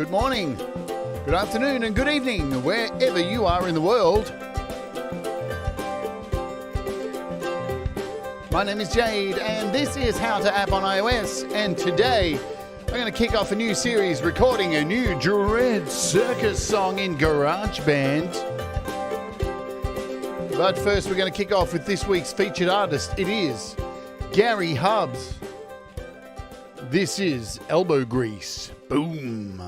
good morning, good afternoon, and good evening, wherever you are in the world. My name is Jade, and this is How to App on iOS, and today I'm going to kick off a new series recording a new DreadCircus Song in GarageBand. But first we're going to kick off with this week's featured artist. It is Gary Hubbs. This is Elbow Grease. Boom.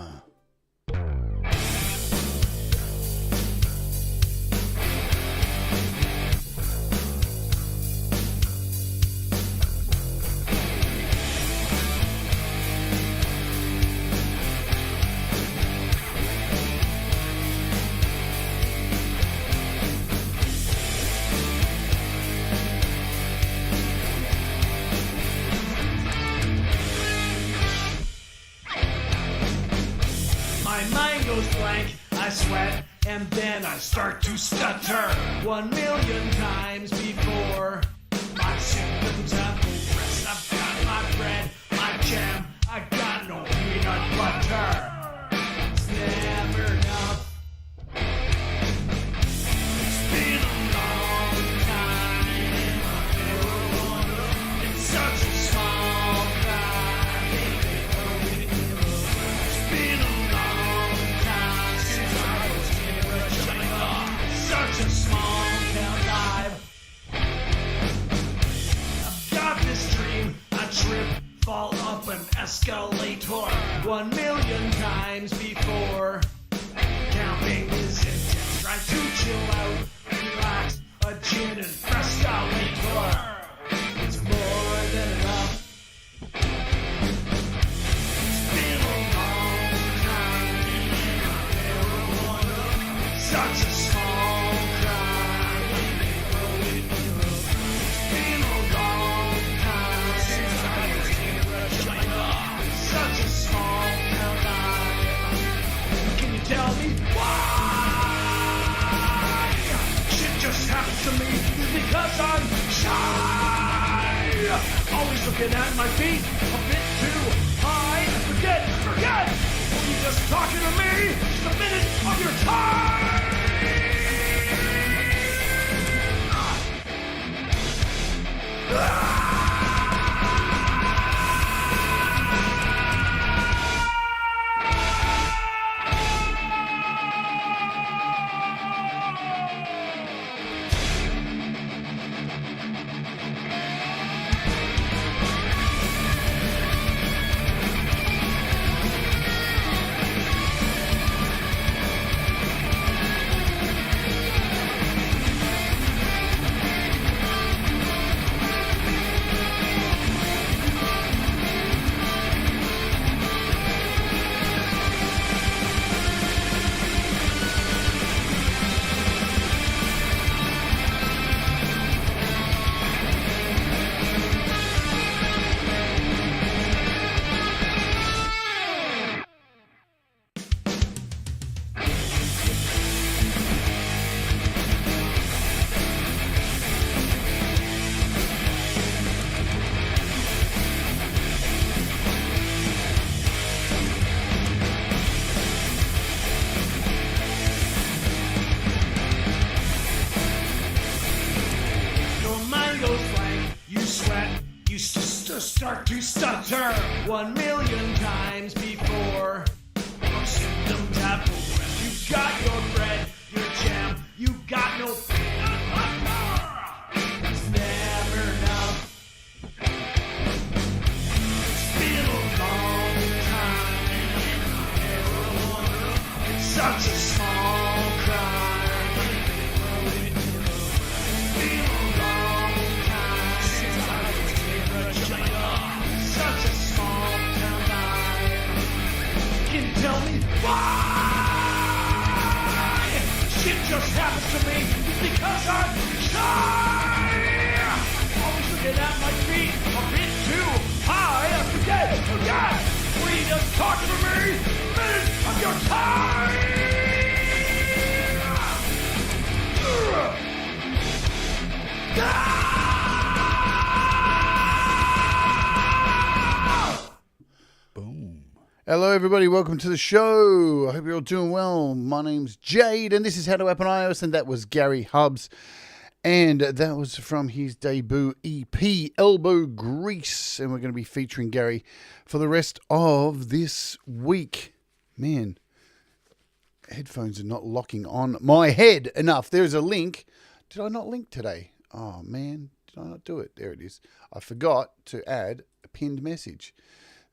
Blank, I sweat, and then I start to stutter 1,000,000 times before my symptoms have progressed. I've got my bread, my jam, I got no peanut butter. It's never enough. It's been a long time. It's such a small time. It's been a such a small town vibe. I've got this dream, I trip, fall up an escalator 1,000,000 times before. Counting is intense, try to chill out, relax, a gin and frescalator. It's more than enough. It's been a long time. Such a small crime. It's been a long time since I was in Regina. Such a small town life. Can you tell me why? Shit just happens to me because I'm shy. Always looking at my feet a bit too high. Forget. Were you just talking to me? Just a minute of your time. Start to stutter 1,000,000 times before your symptoms have progressed. You got your bread, your jam, you got no peanut butter. It's never enough. It's been a long time. It's such a small crime. It's been a long time since I was in Regina. Such a small town life. Can you tell me why? Shit just happens to me because I'm shy. Always looking at my feet a bit too high. I forget. Were you just talking to me? Minute of your time. Hello, everybody. Welcome to the show. I hope you're all doing well. My name's Jade, and this is How to App on iOS, and that was Gary Hubbs. And that was from his debut EP, Elbow Grease. And we're going to be featuring Gary for the rest of this week. Man, headphones are not locking on my head enough. There's a link. Did I not link today? Oh, man. Did I not do it? There it is. I forgot to add a pinned message.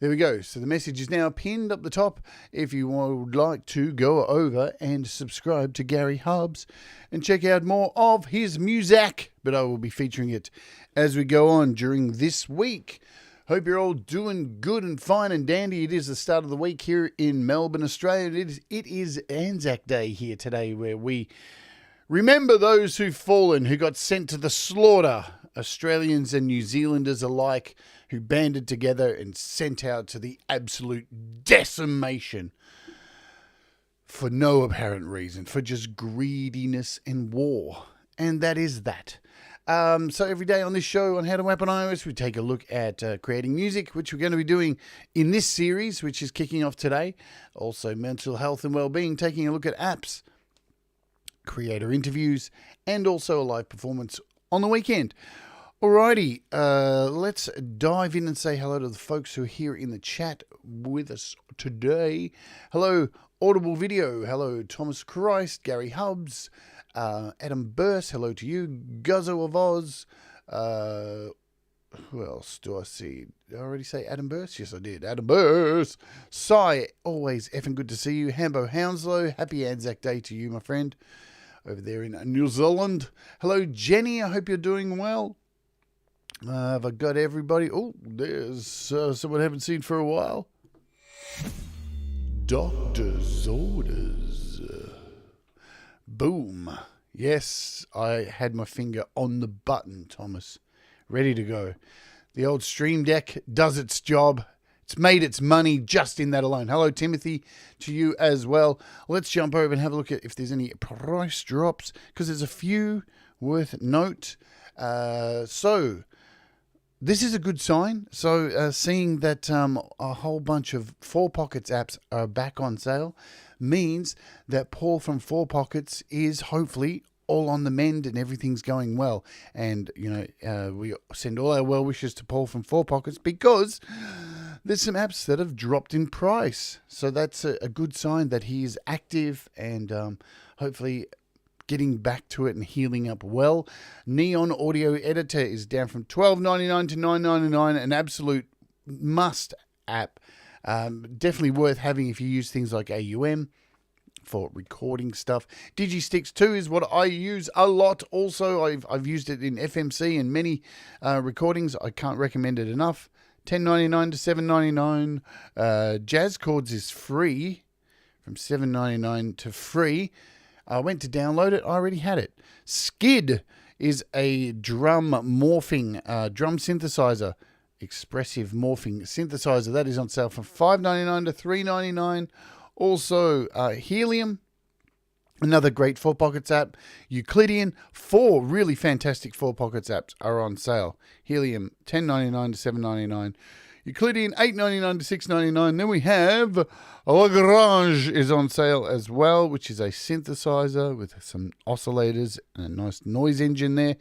There we go. So the message is now pinned up the top if you would like to go over and subscribe to Gary Hubbs and check out more of his music. But I will be featuring it as we go on during this week. Hope you're all doing good and fine and dandy. It is the start of the week here in Melbourne, Australia. It is Anzac Day here today, where we remember those who've fallen, who got sent to the slaughter, Australians and New Zealanders alike, who banded together and sent out to the absolute decimation for no apparent reason, for just greediness and war. And that is that. So every day on this show on How to App on iOS, we take a look at creating music, which we're going to be doing in this series, which is kicking off today. Also mental health and well-being, taking a look at apps, creator interviews, and also a live performance on the weekend. Alrighty, let's dive in and say hello to the folks who are here in the chat with us today. Hello, Audible Video. Hello, Thomas Christ, Gary Hubbs, Adam Burse. Hello to you, Guzzo of Oz. Who else do I see? Did I already say Adam Burse? Yes, I did. Adam Burse. Cy, always effing good to see you. Hambo Hounslow, happy Anzac Day to you, my friend, over there in New Zealand. Hello, Jenny. I hope you're doing well. Have I got everybody? Oh, there's someone I haven't seen for a while. Doctor's orders. Boom. Yes, I had my finger on the button, Thomas. Ready to go. The old Stream Deck does its job. It's made its money just in that alone. Hello, Timothy, to you as well. Let's jump over and have a look at if there's any price drops, because there's a few worth note. This is a good sign. So seeing that a whole bunch of 4Pockets apps are back on sale means that Paul from 4Pockets is hopefully all on the mend and everything's going well. And, we send all our well wishes to Paul from 4Pockets because there's some apps that have dropped in price. So that's a good sign that he is active and hopefully getting back to it and healing up well. Neon Audio Editor is down from $12.99 to $9.99, an absolute must app. Definitely worth having if you use things like AUM for recording stuff. DigiSticks 2 is what I use a lot. Also, I've used it in FMC and many recordings. I can't recommend it enough. $10.99 to $7.99. Jazz Chords is free, from $7.99 to free. I went to download it. I already had it. Skid is a drum morphing, drum synthesizer, expressive morphing synthesizer. That is on sale from $5.99 to $3.99. Also, Helium, another great 4Pockets app. Euclidean, 4 really fantastic 4Pockets apps are on sale. Helium, $10.99 to $7.99. Euclidean, $8.99 to $6.99. Then we have Lagrange is on sale as well, which is a synthesizer with some oscillators and a nice noise engine there.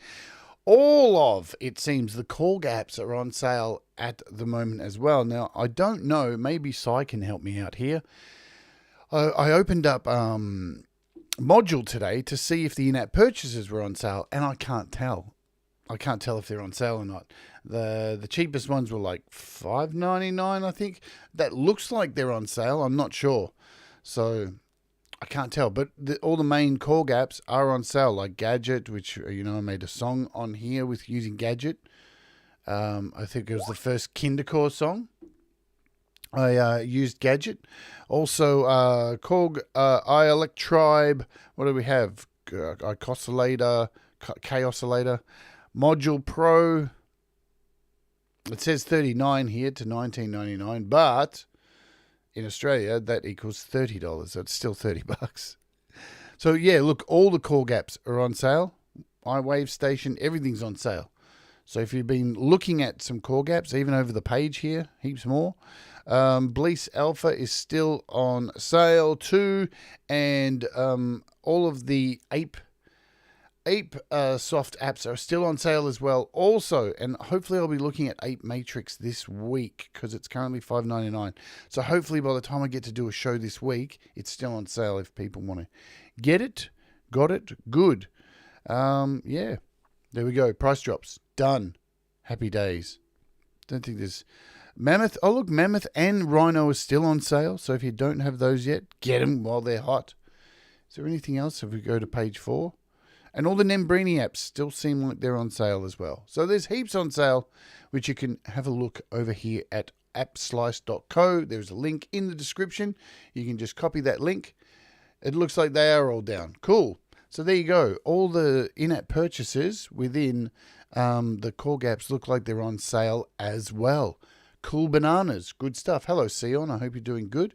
All of, it seems, the Korg apps are on sale at the moment as well. Now, I don't know. Maybe Cy can help me out here. I opened up Module today to see if the in-app purchases were on sale, and I can't tell. I can't tell if they're on sale or not. The cheapest ones were like $5.99, I think. That looks like they're on sale. I'm not sure. So I can't tell. But all the main Korg apps are on sale, like Gadget, which, I made a song on here with using Gadget. I think it was the first Kindercore song. I used Gadget. Also, Korg, iElectribe. What do we have? Icoscillator, K-Oscillator. Module Pro. It says $39 here to $19.99, but in Australia that equals $30. So it's still $30. So yeah, look, all the Korg apps are on sale. iWave Station, everything's on sale. So if you've been looking at some chord gaps, even over the page here, heaps more. Bleece Alpha is still on sale too, and all of the Ape soft apps are still on sale as well also, and hopefully I'll be looking at Ape Matrix this week because it's currently $5.99. So hopefully by the time I get to do a show this week, it's still on sale if people want to get it. Got it? Good. Yeah, there we go. Price drops. Done. Happy days. Don't think there's... Mammoth. Oh, look, Mammoth and Rhino are still on sale. So if you don't have those yet, get them while they're hot. Is there anything else if we go to page 4? And all the Nembrini apps still seem like they're on sale as well. So there's heaps on sale, which you can have a look over here at appslice.co. There's a link in the description. You can just copy that link. It looks like they are all down. Cool. So there you go. All the in-app purchases within the chord gaps look like they're on sale as well. Cool bananas. Good stuff. Hello, Sion. I hope you're doing good.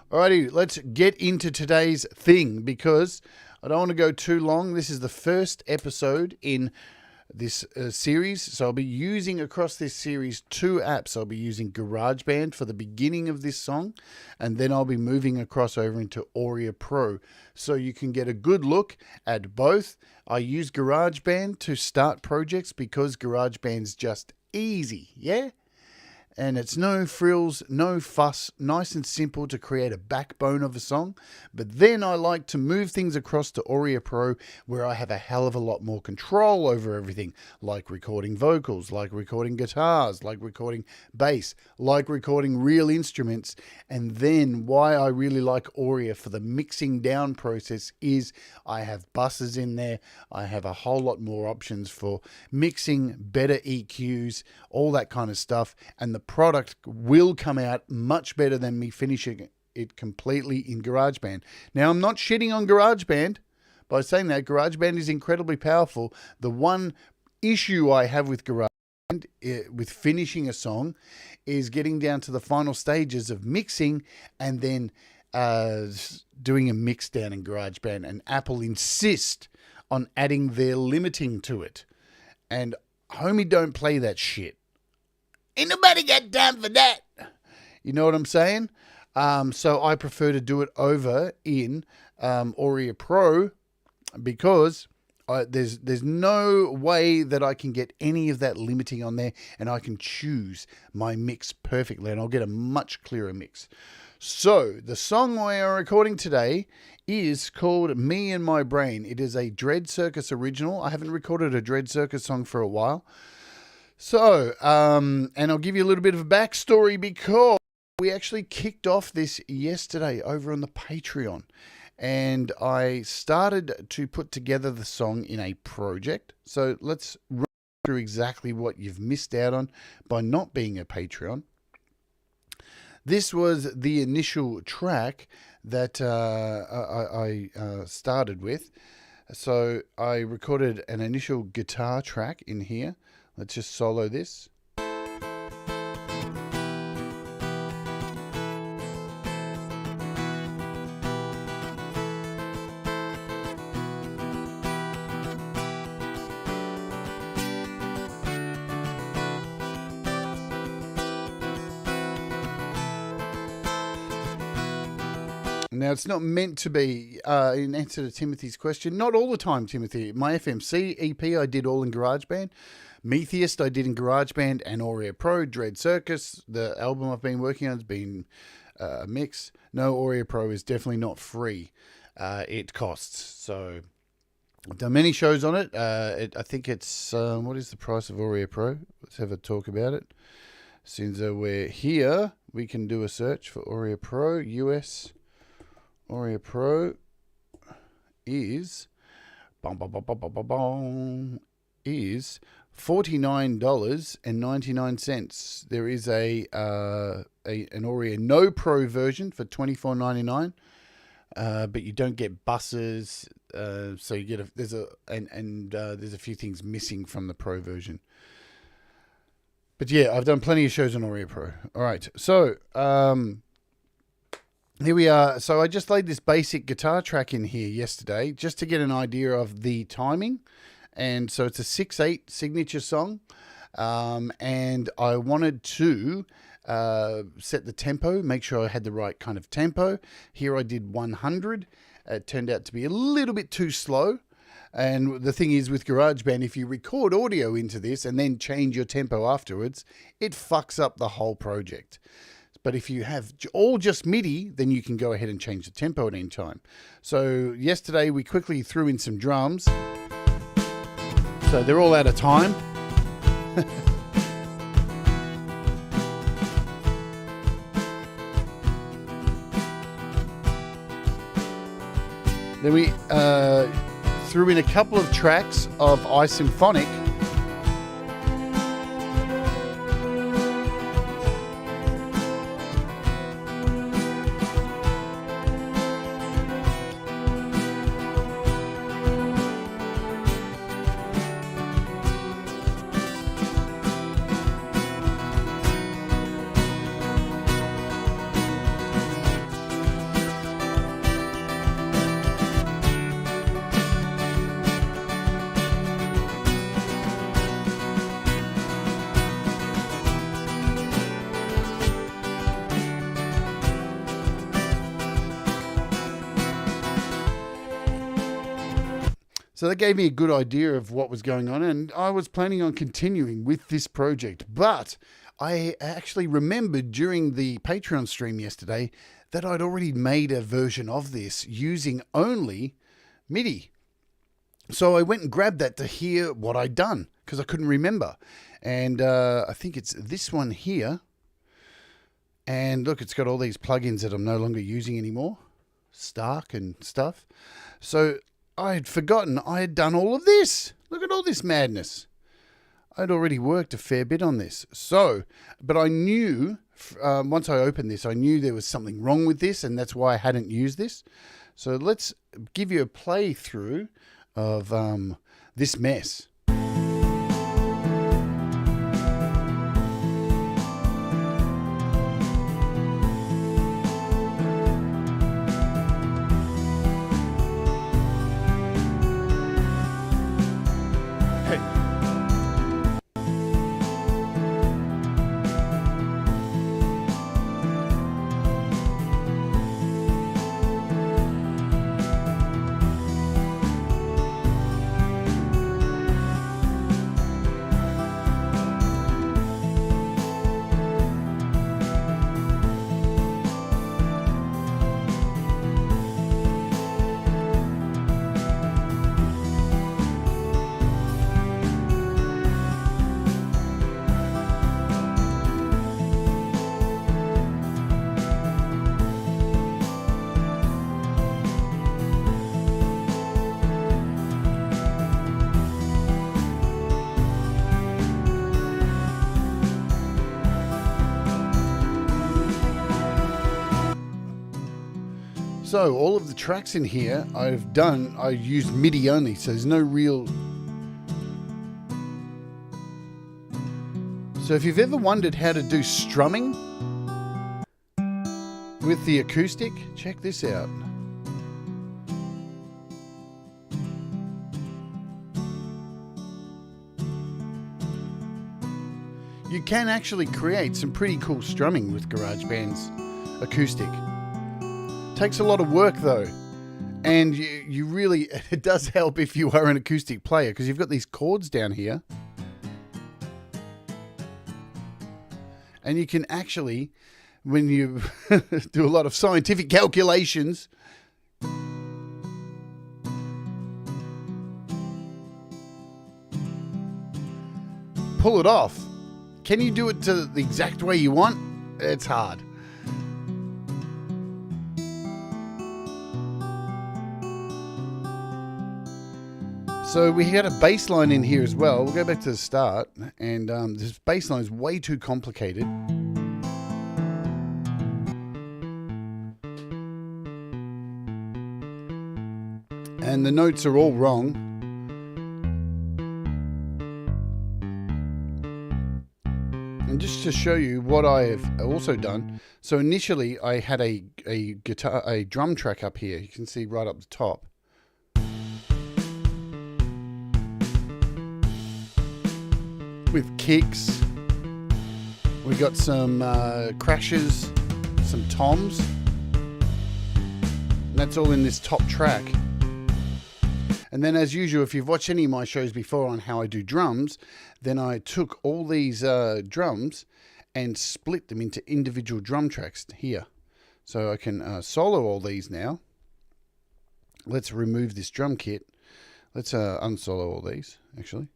Alrighty, let's get into today's thing because I don't want to go too long. This is the first episode in this series. So I'll be using across this series 2 apps. I'll be using GarageBand for the beginning of this song, and then I'll be moving across over into Auria Pro. So you can get a good look at both. I use GarageBand to start projects because GarageBand's just easy, yeah? And it's no frills, no fuss, nice and simple to create a backbone of a song. But then I like to move things across to Auria Pro where I have a hell of a lot more control over everything, like recording vocals, like recording guitars, like recording bass, like recording real instruments. And then why I really like Auria for the mixing down process is I have buses in there. I have a whole lot more options for mixing, better EQs, all that kind of stuff. And the product will come out much better than me finishing it completely in GarageBand. Now, I'm not shitting on GarageBand by saying that. GarageBand is incredibly powerful. The one issue I have with GarageBand, with finishing a song, is getting down to the final stages of mixing and then doing a mix down in GarageBand. And Apple insist on adding their limiting to it. And homie, don't play that shit. Ain't nobody got time for that. You know what I'm saying? So I prefer to do it over in Auria Pro because there's no way that I can get any of that limiting on there, and I can choose my mix perfectly, and I'll get a much clearer mix. So the song we are recording today is called Me and My Brain. It is a DreadCircus original. I haven't recorded a DreadCircus song for a while. So, and I'll give you a little bit of a backstory because we actually kicked off this yesterday over on the Patreon. And I started to put together the song in a project. So let's run through exactly what you've missed out on by not being a Patreon. This was the initial track that I started with. So I recorded an initial guitar track in here. Let's just solo this. Now, it's not meant to be in answer to Timothy's question. Not all the time, Timothy. My FMC EP I did all in GarageBand. Metheist I did in GarageBand and Auria Pro. DreadCircus, the album I've been working on, has been a mix. No, Auria Pro is definitely not free. It costs. So I've done many shows on it. I think it's, what is the price of Auria Pro? Let's have a talk about it. Since we're here, we can do a search for Auria Pro US. Auria Pro is is $49.99. There is an Auria No Pro version for $24.99, but you don't get buses. So you get there's a few things missing from the Pro version. But yeah, I've done plenty of shows on Auria Pro. All right, so here we are. So I just laid this basic guitar track in here yesterday just to get an idea of the timing And so it's a 6/8 signature song. And I wanted to set the tempo, make sure I had the right kind of tempo. Here I did 100. It turned out to be a little bit too slow. And the thing is with GarageBand, if you record audio into this and then change your tempo afterwards, it fucks up the whole project. But if you have all just MIDI, then you can go ahead and change the tempo at any time. So yesterday we quickly threw in some drums. So they're all out of time. Then we threw in a couple of tracks of iSymphonic. So that gave me a good idea of what was going on, and I was planning on continuing with this project. But I actually remembered during the Patreon stream yesterday that I'd already made a version of this using only MIDI. So I went and grabbed that to hear what I'd done, because I couldn't remember. And I think it's this one here. And look, it's got all these plugins that I'm no longer using anymore. Starr and stuff. So I had forgotten I had done all of this. Look at all this madness. I'd already worked a fair bit on this. So, but I knew, once I opened this, I knew there was something wrong with this, and that's why I hadn't used this. So let's give you a playthrough of this mess. So all of the tracks in here I used MIDI only, so there's no real... So if you've ever wondered how to do strumming with the acoustic, check this out. You can actually create some pretty cool strumming with GarageBand's acoustic. Takes a lot of work though, and you really, it does help if you are an acoustic player, because you've got these chords down here, and you can actually, when you do a lot of scientific calculations, pull it off. Can you do it to the exact way you want? It's hard. So we had a bass line in here as well. We'll go back to the start, and this bass line is way too complicated. And the notes are all wrong. And just to show you what I have also done, so initially I had a drum track up here. You can see right up the top. with kicks. We got some crashes, some toms. And that's all in this top track. And then as usual, if you've watched any of my shows before on how I do drums, then I took all these drums and split them into individual drum tracks here. So I can solo all these now. Let's remove this drum kit. Let's unsolo all these, actually.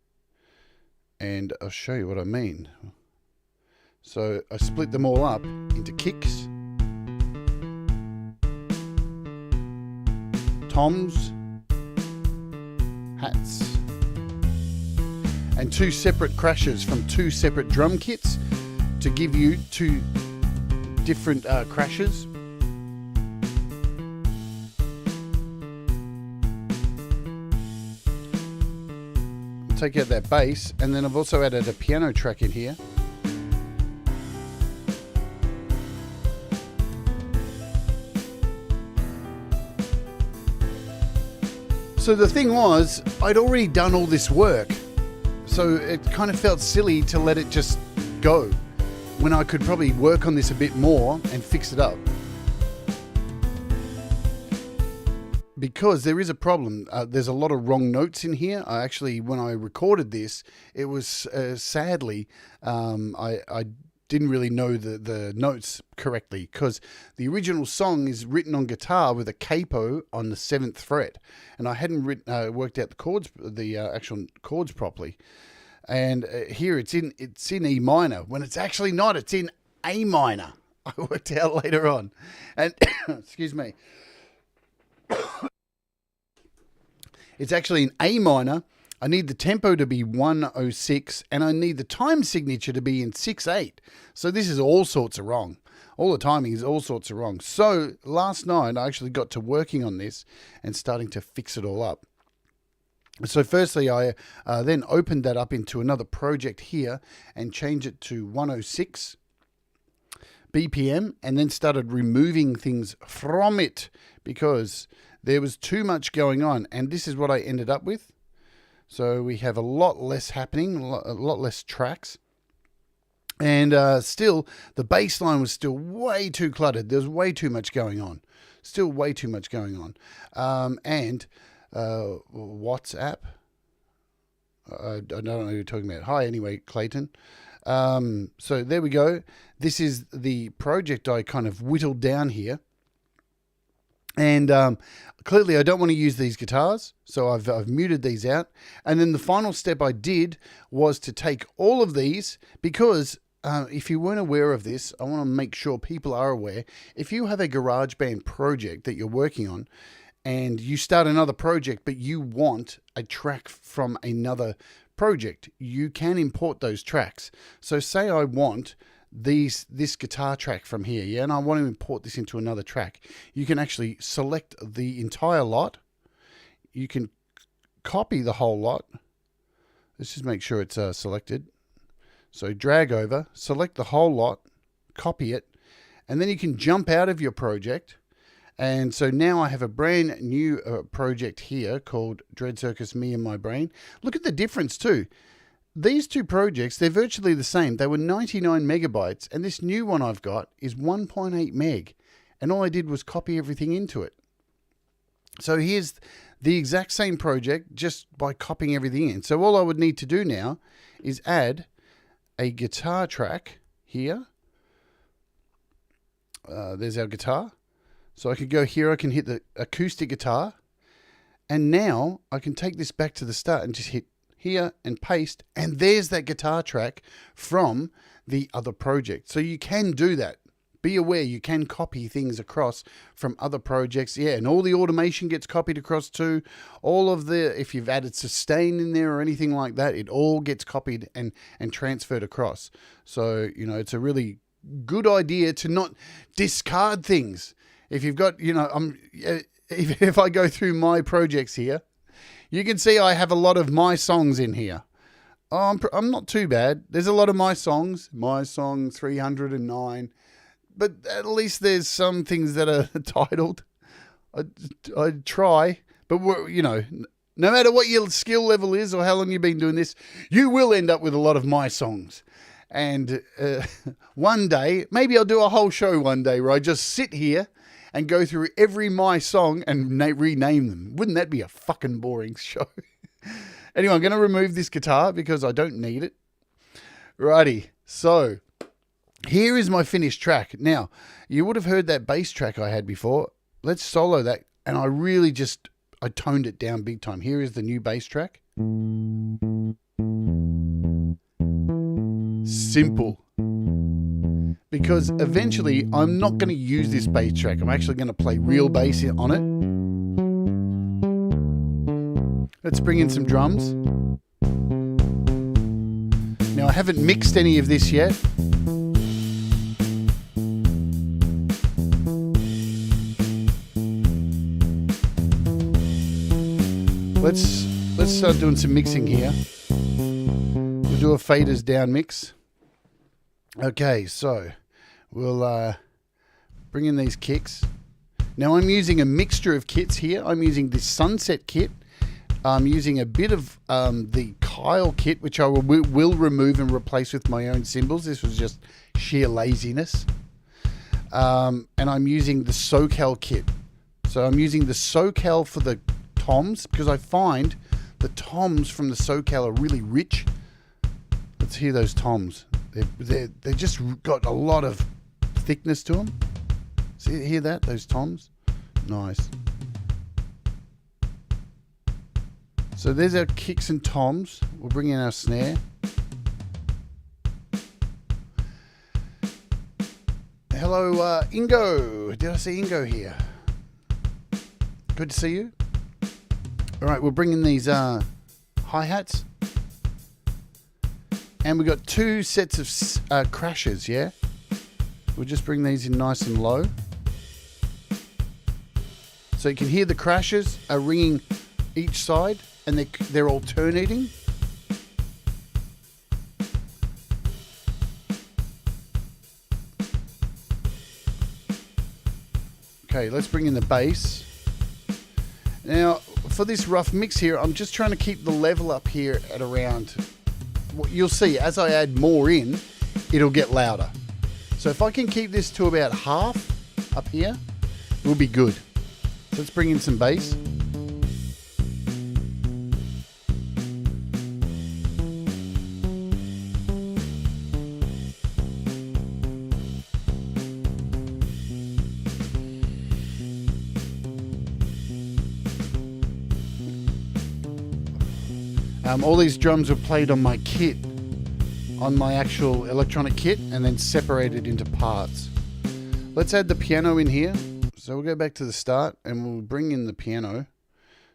And I'll show you what I mean. So I split them all up into kicks, toms, hats, and 2 separate crashes from 2 separate drum kits to give you 2 different crashes. Take out that bass, and then I've also added a piano track in here. So the thing was, I'd already done all this work, so it kind of felt silly to let it just go when I could probably work on this a bit more and fix it up. Because there is a problem. There's a lot of wrong notes in here. I actually, when I recorded this, it was sadly, I didn't really know the notes correctly, because the original song is written on guitar with a capo on the 7th fret, and I hadn't worked out the chords, the actual chords properly. And here it's in E minor when it's actually not. It's in A minor. I worked out later on, and excuse me. It's actually in A minor. I need the tempo to be 106, and I need the time signature to be in 6/8. So this is all sorts of wrong. All the timing is all sorts of wrong. So last night I actually got to working on this and starting to fix it all up. So firstly, I then opened that up into another project here and changed it to 106 BPM, and then started removing things from it because there was too much going on, and this is what I ended up with. So we have a lot less happening, a lot less tracks. And still, the bass line was still way too cluttered. There's way too much going on. Still way too much going on. WhatsApp. I don't know who you're talking about. Hi, anyway, Clayton. So there we go. This is the project I kind of whittled down here. And clearly I don't want to use these guitars, so I've muted these out. And then the final step I did was to take all of these, because if you weren't aware of this, I want to make sure people are aware. If you have a GarageBand project that you're working on, and you start another project, but you want a track from another project, you can import those tracks. So say I want this guitar track from here, yeah, and I want to import this into another track. You can actually select the entire lot. You can copy the whole lot. Let's just make sure it's selected. So drag over, select the whole lot, copy it, and then you can jump out of your project. And so now I have a brand new project here called DreadCircus Me and My Brain. Look at the difference too. These two projects, they're virtually the same. They were 99 megabytes, and this new one I've got is 1.8 meg. And all I did was copy everything into it. So here's the exact same project just by copying everything in. So all I would need to do now is add a guitar track here. There's our guitar. So I could go here, I can hit the acoustic guitar, and now I can take this back to the start and just hit here and paste, and there's that guitar track from the other project. So you can do that. Be aware, you can copy things across from other projects. Yeah, and all the automation gets copied across too. All of the, if you've added sustain in there or anything like that, it all gets copied and transferred across. So, you know, it's a really good idea to not discard things. If you've got, you know, if I go through my projects here, you can see I have a lot of my songs in here. Oh, I'm not too bad. There's a lot of my songs. My song 309. But at least there's some things that are titled. I try. But, you know, no matter what your skill level is or how long you've been doing this, you will end up with a lot of my songs. And one day, maybe I'll do a whole show one day where I just sit here and go through every my song and rename them. Wouldn't that be a fucking boring show? Anyway, I'm going to remove this guitar because I don't need it. Righty, so here is my finished track. Now, you would have heard that bass track I had before. Let's solo that. And I toned it down big time. Here is the new bass track. Simple. Because eventually I'm not going to use this bass track. I'm actually going to play real bass on it. Let's bring in some drums. Now I haven't mixed any of this yet. Let's start doing some mixing here. We'll do a faders down mix. Okay, so we'll bring in these kicks. Now I'm using a mixture of kits here. I'm using this Sunset kit. I'm using a bit of the Kyle kit, which I will remove and replace with my own cymbals. This was just sheer laziness. And I'm using the SoCal kit. So I'm using the SoCal for the toms because I find the toms from the SoCal are really rich. Let's hear those toms. They just got a lot of thickness to them. See, hear that? Those toms? Nice. So there's our kicks and toms. We'll bring in our snare. Hello, Ingo. Did I see Ingo here? Good to see you. All right, we'll bring in these hi-hats. And we've got two sets of crashes, yeah? We'll just bring these in nice and low. So you can hear the crashes are ringing each side and they're alternating. Okay, let's bring in the bass. Now, for this rough mix here, I'm just trying to keep the level up here at around... You'll see, as I add more in, it'll get louder. So if I can keep this to about half up here, we'll be good. So let's bring in some bass. All these drums were played on my kit, on my actual electronic kit, and then separated into parts. Let's add the piano in here. So we'll go back to the start and we'll bring in the piano.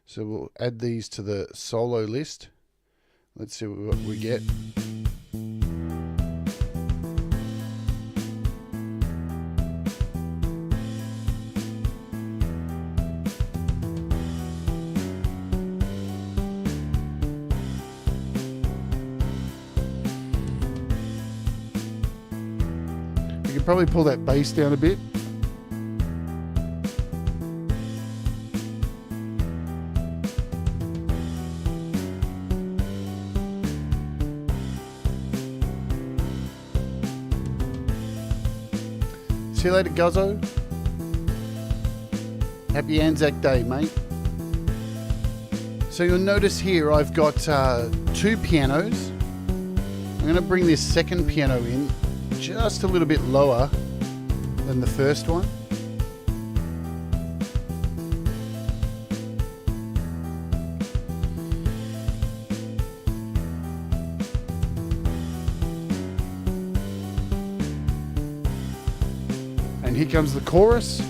So we'll add these to the solo list. Let's see what we get. Probably pull that bass down a bit. See you later, Guzzo. Happy Anzac Day, mate. So you'll notice here I've got two pianos. I'm going to bring this second piano in just a little bit lower than the first one. And here comes the chorus.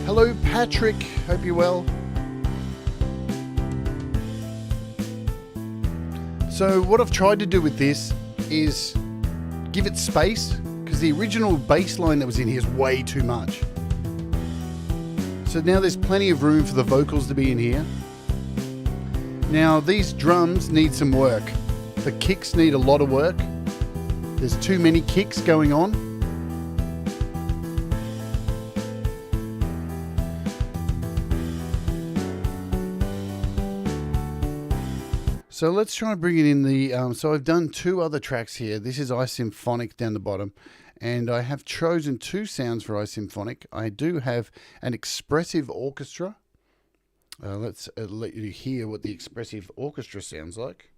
Hello, Patrick. Hope you're well. So what I've tried to do with this is give it space because the original bass line that was in here is way too much. So now there's plenty of room for the vocals to be in here. Now these drums need some work. The kicks need a lot of work. There's too many kicks going on. So let's try and bring it in the, so I've done 2 other tracks here. This is iSymphonic down the bottom, and I have chosen 2 sounds for iSymphonic. I do have an expressive orchestra. Let's let you hear what the expressive orchestra sounds like.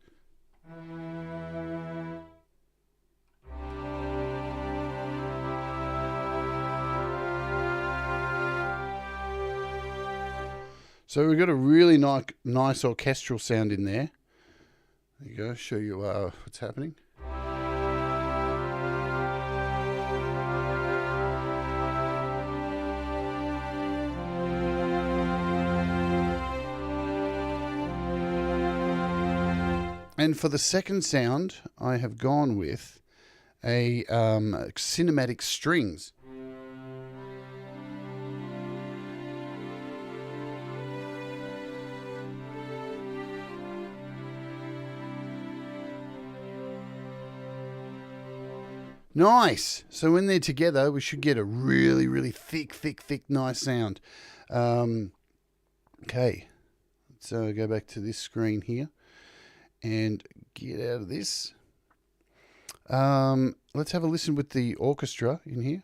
So we've got a really nice orchestral sound in there. There you go, show you what's happening. And for the second sound, I have gone with a cinematic strings. Nice. So when they're together, we should get a really, really thick, nice sound. Okay. Let's go back to this screen here and get out of this. Let's have a listen with the orchestra in here.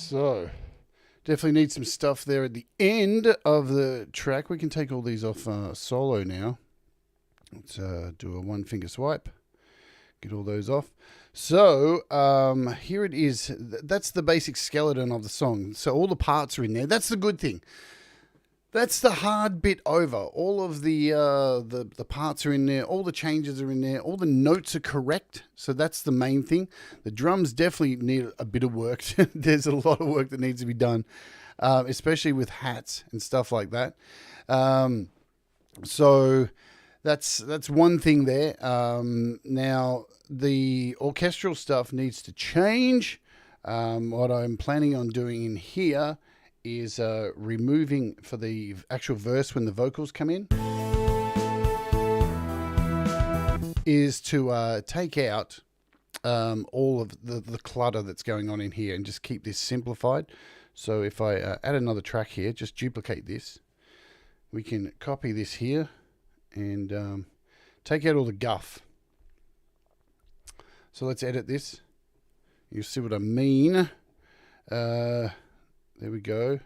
So, definitely need some stuff there at the end of the track. We can take all these off solo now. Let's do a one finger swipe. Get all those off. So, here it is. That's the basic skeleton of the song. So all the parts are in there. That's the good thing. That's the hard bit over. All of the parts are in there. All the changes are in there. All the notes are correct. So that's the main thing. The drums definitely need a bit of work. There's a lot of work that needs to be done, especially with hats and stuff like that. So that's one thing there. Now the orchestral stuff needs to change. What I'm planning on doing in here is removing for the actual verse when the vocals come in, is to take out all of the clutter that's going on in here and just keep this simplified. So if I add another track here, just duplicate this, we can copy this here and take out all the guff. So let's edit this. You'll see what I mean. There we go.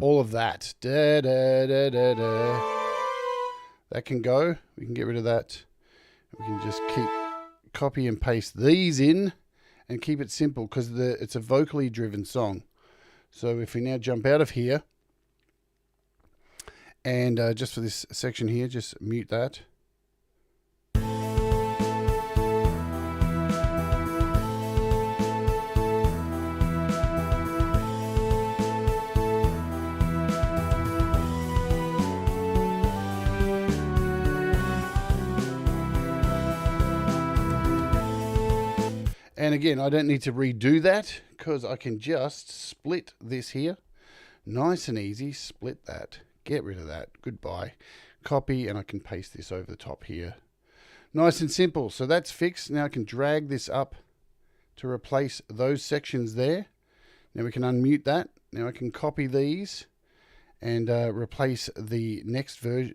All of that. Da, da, da, da, da. That can go. We can get rid of that. We can just keep copy and paste these in and keep it simple because it's a vocally driven song. So if we now jump out of here and just for this section here, just mute that. And again, I don't need to redo that because I can just split this here. Nice and easy. Split that. Get rid of that. Goodbye. Copy, and I can paste this over the top here. Nice and simple. So that's fixed. Now I can drag this up to replace those sections there. Now we can unmute that. Now I can copy these and replace the next version,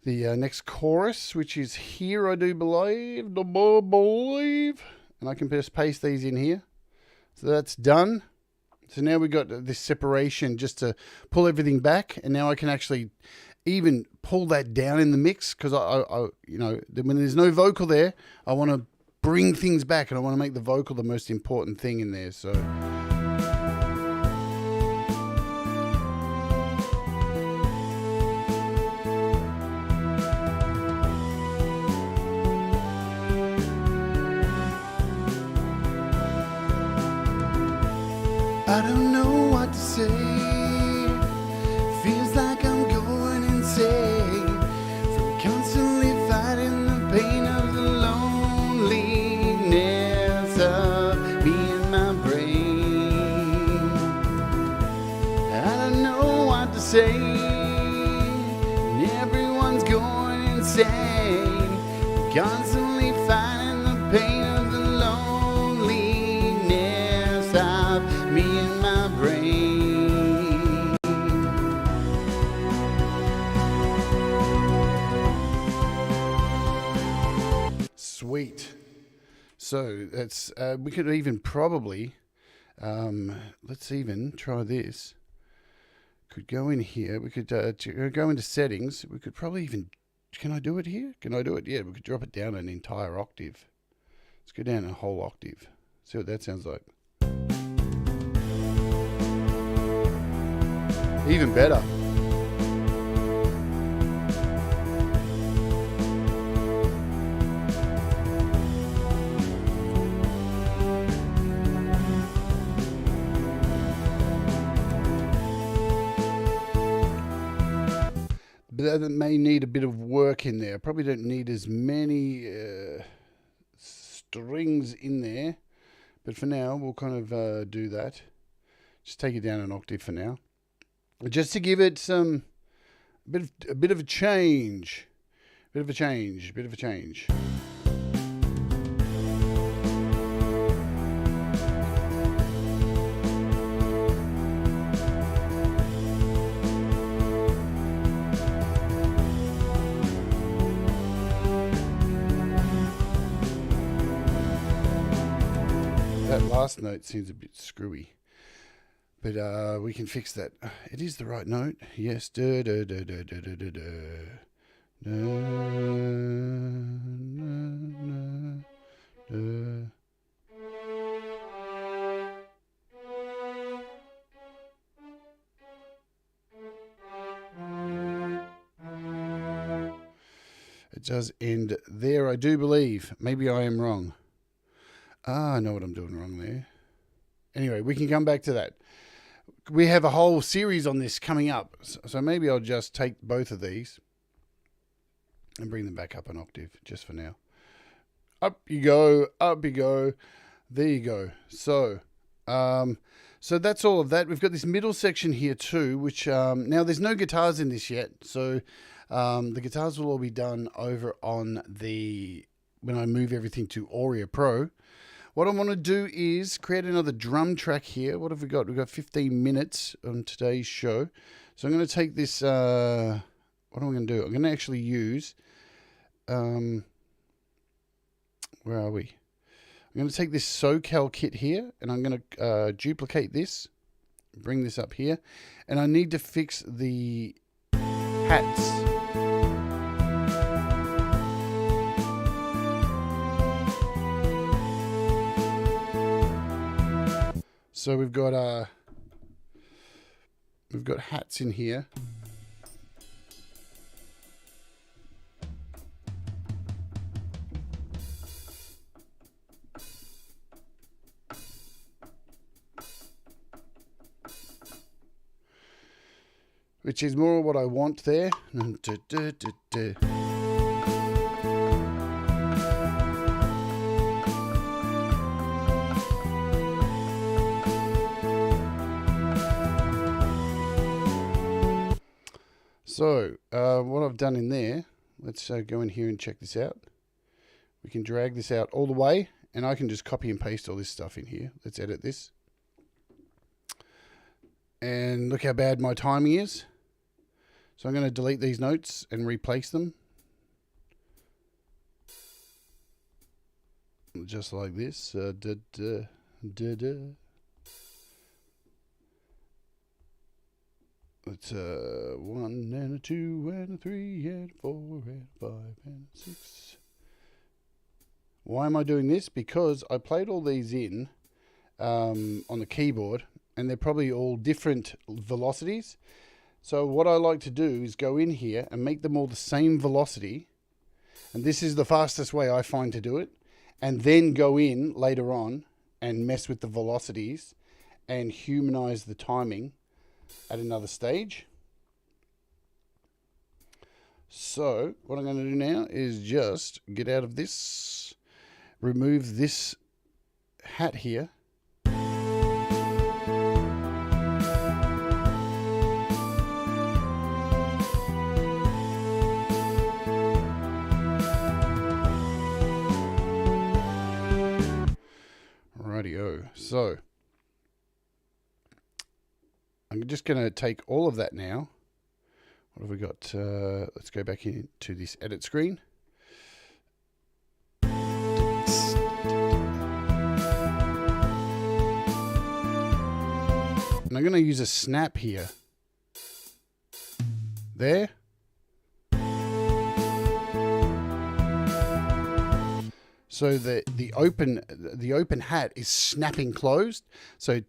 the next chorus, which is here, I do believe, and I can just paste these in here. So that's done. So now we've got this separation just to pull everything back, and now I can actually even pull that down in the mix because I you know, when there's no vocal there, I want to bring things back and I want to make the vocal the most important thing in there. So. I don't know what to say. Feels like I'm going insane from constantly fighting the pain of the loneliness of me and my brain. I don't know what to say. And everyone's going insane, constantly fighting the pain of the loneliness of me and my brain. Sweet. So that's we could even probably let's even try this. Could go in here. We could go into settings. We could probably even, can I do it here? Can I do it? Yeah, we could drop it down an entire octave. Let's go down a whole octave. See what that sounds like. Even better. But that may need a bit of work in there. Probably don't need as many strings in there. But for now, we'll kind of do that. Just take it down an octave for now. Just to give it some a bit of a change. Bit of a change. that last note seems a bit screwy. But we can fix that. It is the right note. Yes. Da, da, da, da, da, da, da, da. It does end there, I do believe. Maybe I am wrong. I know what I'm doing wrong there. Anyway, we can come back to that. We have a whole series on this coming up. So maybe I'll just take both of these and bring them back up an octave just for now. Up you go, up you go. There you go. So that's all of that. We've got this middle section here too, which now there's no guitars in this yet. So the guitars will all be done over on when I move everything to Auria Pro. What I want to do is create another drum track here. What have we got? We've got 15 minutes on today's show. So I'm going to take this, what am I going to do? I'm going to actually use, where are we? I'm going to take this SoCal kit here, and I'm going to duplicate this, bring this up here, and I need to fix the hats. So we've got hats in here. Which is more what I want there. So, what I've done in there, let's go in here and check this out. We can drag this out all the way, and I can just copy and paste all this stuff in here. Let's edit this. And look how bad my timing is. So I'm going to delete these notes and replace them. Just like this. It's a 1 and a 2 and a 3 and a 4 and a 5 and a 6. Why am I doing this? Because I played all these in on the keyboard, and they're probably all different velocities. So what I like to do is go in here and make them all the same velocity. And this is the fastest way I find to do it. And then go in later on and mess with the velocities and humanize the timing at another stage. So what I'm going to do now is just get out of this, remove this hat here. Rightio. So I'm just going to take all of that now. What have we got? Let's go back into this edit screen. And I'm going to use a snap here. There. So the open hat is snapping closed. So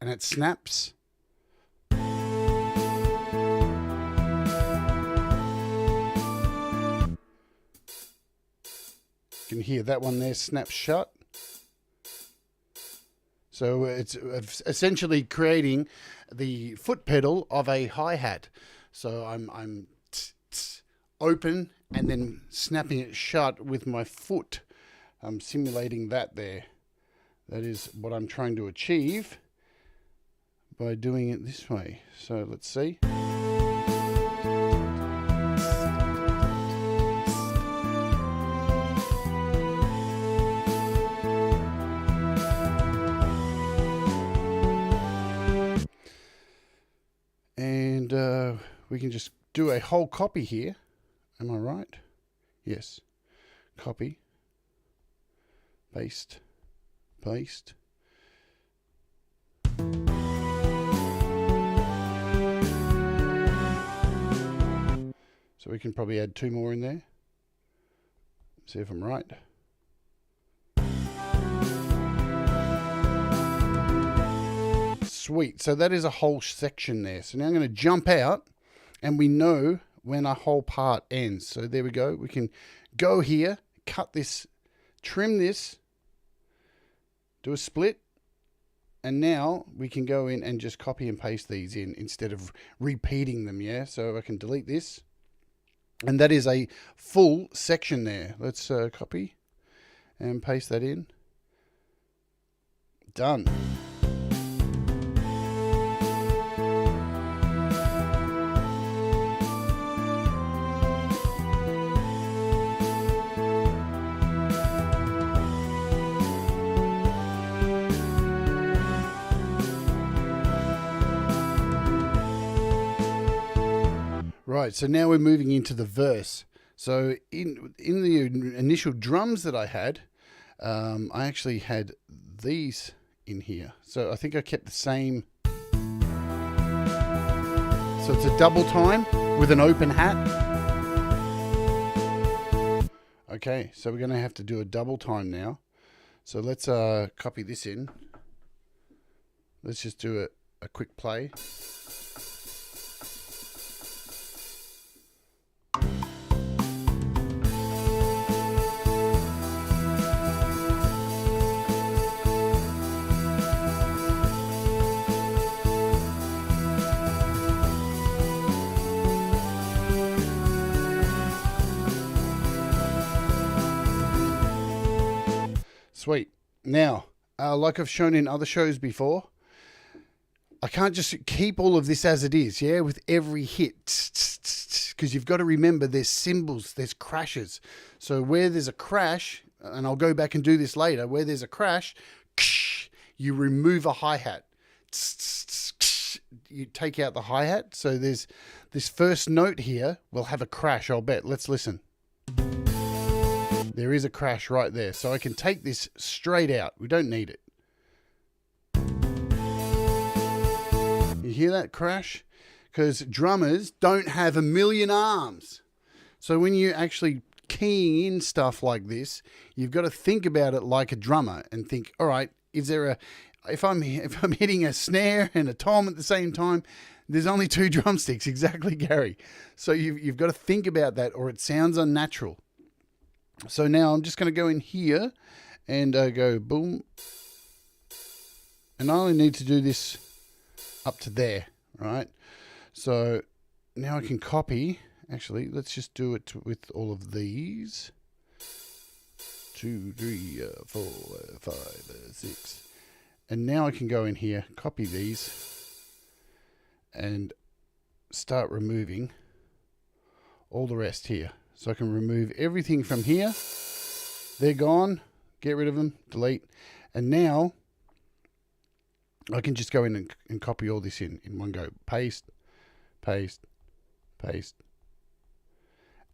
and it snaps. You can hear that one there snaps shut. So it's essentially creating the foot pedal of a hi-hat. So I'm open and then snapping it shut with my foot. I'm simulating that there. That is what I'm trying to achieve by doing it this way. So let's see. And we can just do a whole copy here. Am I right? Yes. Copy. Paste. Paste. So we can probably add 2 more in there. See if I'm right. Sweet. So that is a whole section there. So now I'm going to jump out, and we know when a whole part ends. So there we go. We can go here, cut this, trim this, do a split, and now we can go in and just copy and paste these in instead of repeating them, yeah? So I can delete this. And that is a full section there. Let's copy and paste that in. Done. Right, so now we're moving into the verse. So in the initial drums that I had, I actually had these in here. So I think I kept the same. So it's a double time with an open hat. Okay, so we're going to have to do a double time now. So let's copy this in. Let's just do a quick play. Sweet. Now, like I've shown in other shows before, I can't just keep all of this as it is, yeah, with every hit, because you've got to remember there's cymbals, there's crashes. So where there's a crash, and I'll go back and do this later, where there's a crash, you remove a hi-hat. You take out the hi-hat. So there's this first note here will have a crash, I'll bet. Let's listen. There is a crash right there. So I can take this straight out. We don't need it. You hear that crash? Because drummers don't have a million arms. So when you're actually keying in stuff like this, you've got to think about it like a drummer and think, all right, is there a, if I'm hitting a snare and a tom at the same time, there's only 2 drumsticks. Exactly, Gary. So you've got to think about that or it sounds unnatural. So now I'm just going to go in here and go boom. And I only need to do this up to there, right? So now I can copy. Actually, let's just do it with all of these. 2, 3, 4, 5, 6. And now I can go in here, copy these, and start removing all the rest here. So I can remove everything from here. They're gone. Get rid of them. Delete. And now I can just go in and copy all this in one go. Paste, paste, paste.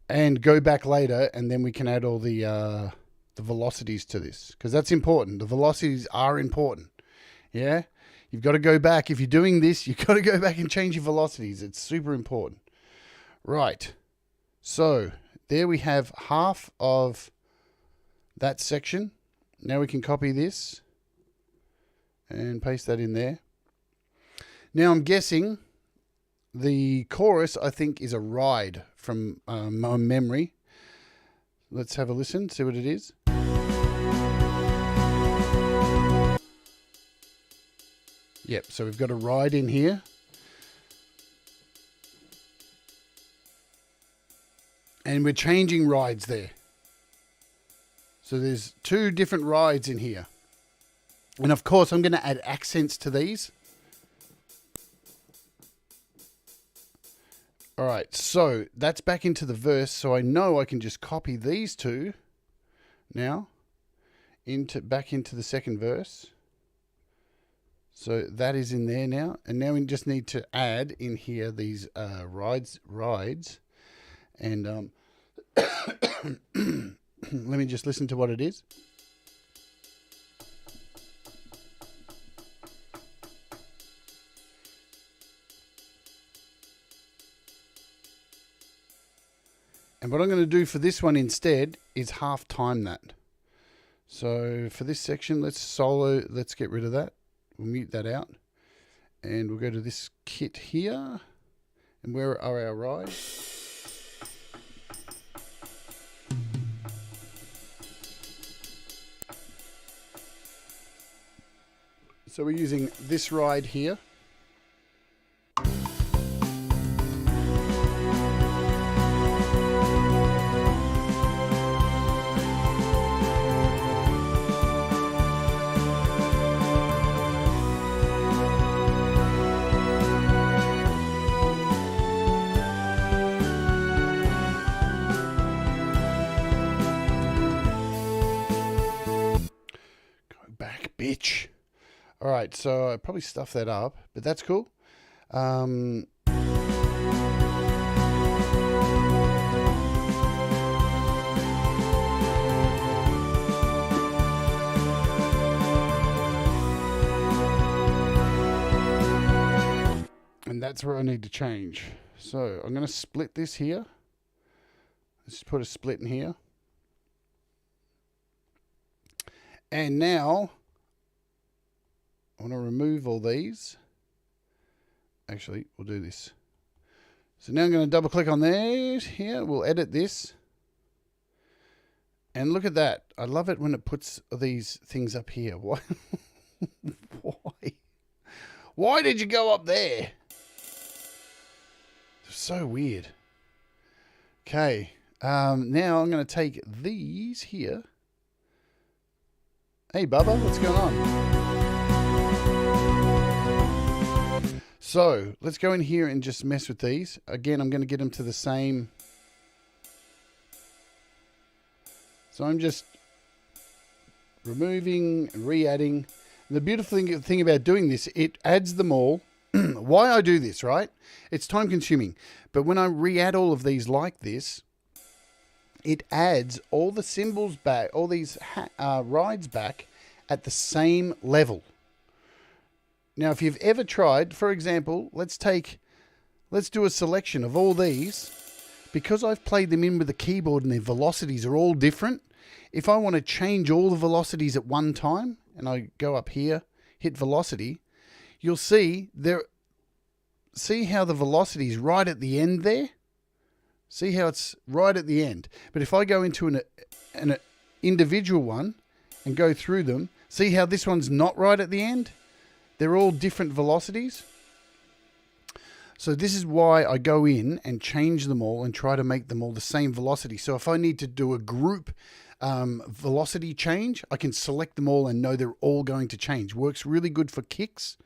And go back later, and then we can add all the velocities to this, because that's important. The velocities are important. Yeah? You've got to go back. If you're doing this, you've got to go back and change your velocities. It's super important. Right. So there we have half of that section. Now we can copy this and paste that in there. Now I'm guessing the chorus, I think, is a ride from my memory. Let's have a listen, see what it is. Yep, so we've got a ride in here. And we're changing rides there. So there's 2 different rides in here. And of course, I'm going to add accents to these. All right, so that's back into the verse. So I know I can just copy these 2 now back into the second verse. So that is in there now. And now we just need to add in here these rides. And let me just listen to what it is. And what I'm going to do for this one instead is half time that. So for this section, let's get rid of that. We'll mute that out. And we'll go to this kit here. And where are our rides? So we're using this ride here. Bitch. All right, so I probably stuffed that up, but that's cool. And that's where I need to change. So I'm going to split this here. Let's put a split in here. And now I want to remove all these. Actually, we'll do this. So now I'm going to double click on there. Here, we'll edit this. And look at that. I love it when it puts these things up here. Why? Why? Why did you go up there? It's so weird. Okay. Now I'm going to take these here. Hey, Bubba, what's going on? So let's go in here and just mess with these. Again, I'm going to get them to the same. So I'm just removing and re-adding. And the beautiful thing about doing this, it adds them all. Why I do this, right? It's time consuming. But when I re-add all of these like this, it adds all the symbols back, all these rides back at the same level. Now, if you've ever tried, for example, let's do a selection of all these. Because I've played them in with the keyboard and their velocities are all different, if I want to change all the velocities at one time, and I go up here, hit velocity, you'll see how the velocity is right at the end there? See how it's right at the end. But if I go into an individual one and go through them, see how this one's not right at the end? They're all different velocities. So this is why I go in and change them all and try to make them all the same velocity. So if I need to do a group velocity change, I can select them all and know they're all going to change. Works really good for kicks.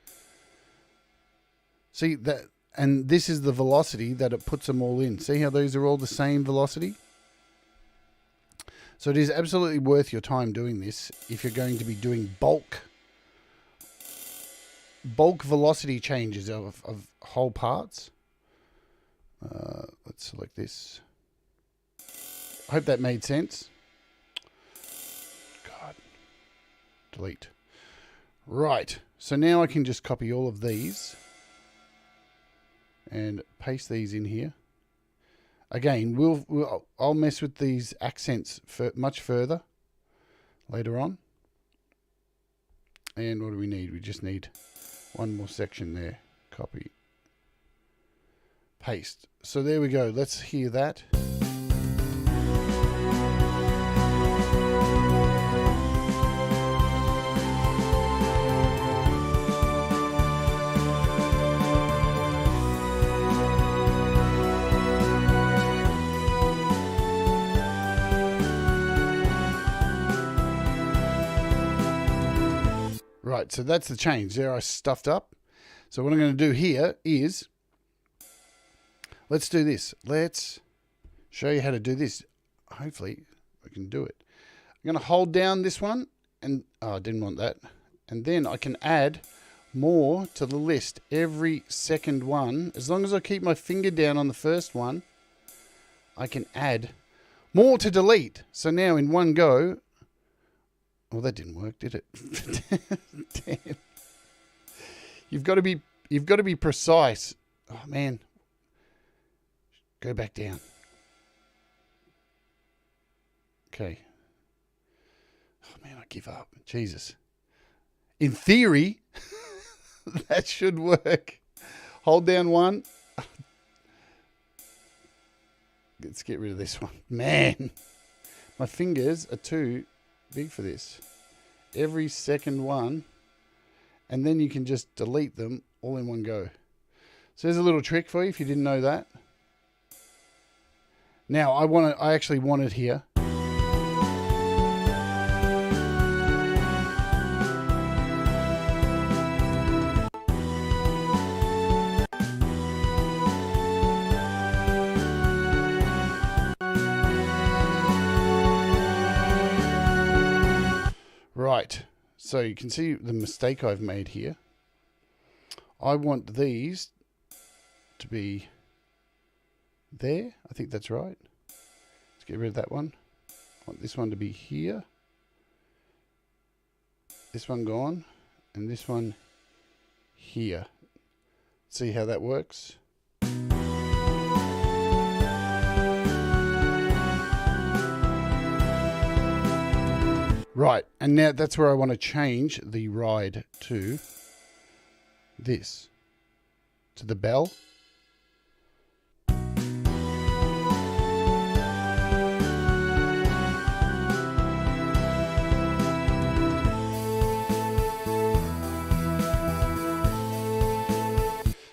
See that, and this is the velocity that it puts them all in. See how those are all the same velocity? So it is absolutely worth your time doing this if you're going to be doing bulk velocity changes of whole parts. Let's select this. I hope that made sense. God. Delete. Right. So now I can just copy all of these and paste these in here. Again, I'll mess with these accents much further later on. And what do we need? We just need one more section there. Copy. Paste. So there we go. Let's hear that. Right, so that's the change. There I stuffed up. So what I'm going to do here is, let's do this. Let's show you how to do this. Hopefully I can do it. I'm going to hold down this one, and I didn't want that. And then I can add more to the list every second one. As long as I keep my finger down on the first one, I can add more to delete. So now in one go, well, that didn't work, did it? Damn. You've got to be precise. Oh man. Go back down. Okay. Oh, man, I give up. Jesus. In theory, that should work. Hold down one. Let's get rid of this one. Man, my fingers are too big for this. Every second one, and then you can just delete them all in one go. So there's a little trick for you if you didn't know that. Now I actually want it here. Right, so you can see the mistake I've made here. I want these to be there. I think that's right. Let's get rid of that one. I want this one to be here. This one gone. And this one here. See how that works? Right, and now that's where I want to change the ride to this, to the bell.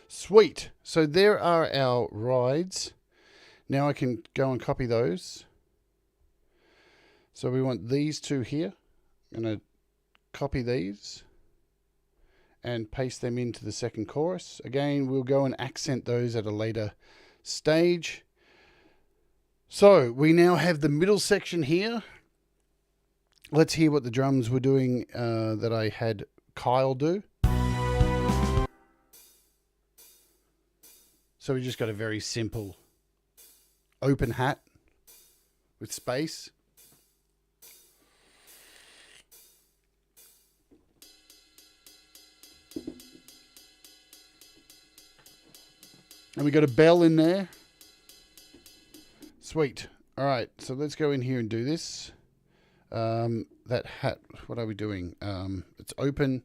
Sweet, so there are our rides. Now I can go and copy those. So we want these two here. I'm going to copy these and paste them into the second chorus. Again, we'll go and accent those at a later stage. So we now have the middle section here. Let's hear what the drums were doing that I had Kyle do. So we just got a very simple open hat with space. And we got a bell in there. Sweet. All right, so let's go in here and do this. That hat, what are we doing? It's open.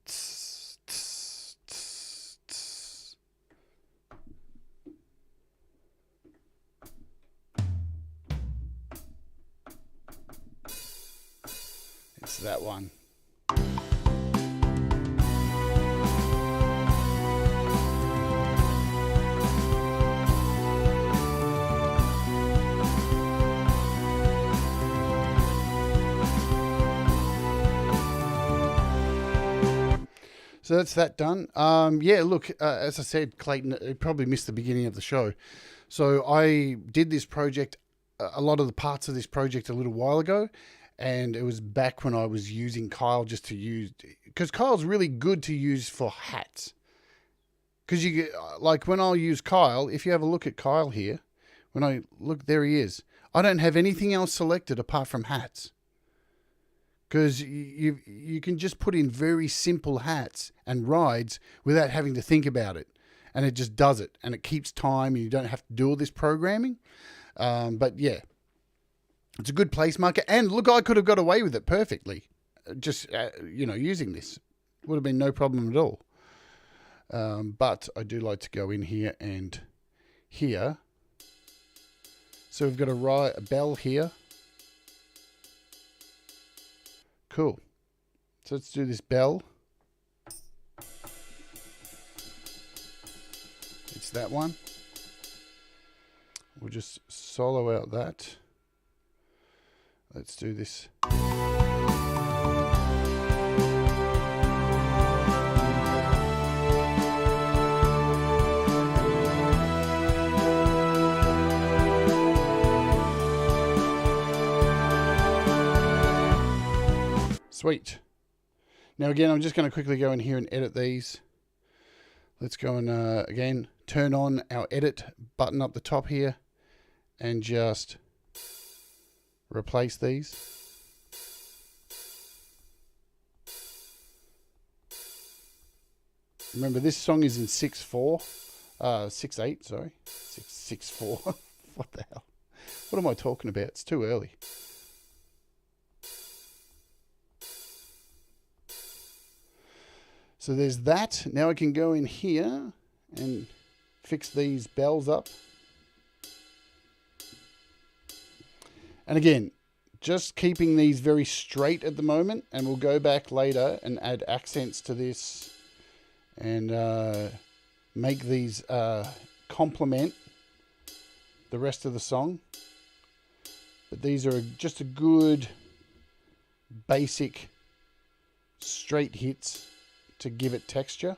Tss, tss, tss, tss. It's that one. So that's that done. Yeah, look, as I said, Clayton, you probably missed the beginning of the show. So I did this project, a lot of the parts of this project a little while ago, and it was back when I was using Kyle just to use, because Kyle's really good to use for hats. Because you get, like when I'll use Kyle, if you have a look at Kyle here, when I look, there he is. I don't have anything else selected apart from hats. Because you can just put in very simple hats and rides without having to think about it. And it just does it. And it keeps time and you don't have to do all this programming. But yeah, it's a good place marker. And look, I could have got away with it perfectly. Just, using this. Would have been no problem at all. But I do like to go in here and here. So we've got a bell here. Cool. So let's do this bell. It's that one. We'll just solo out that. Let's do this. Sweet. Now again, I'm just going to quickly go in here and edit these. Let's go and again turn on our edit button up the top here and just replace these. Remember, this song is in 6/4, 6/8, sorry, 6/4. What the hell? What am I talking about? It's too early. So there's that. Now I can go in here and fix these bells up. And again, just keeping these very straight at the moment, and we'll go back later and add accents to this and make these complement the rest of the song. But these are just a good basic straight hits to give it texture.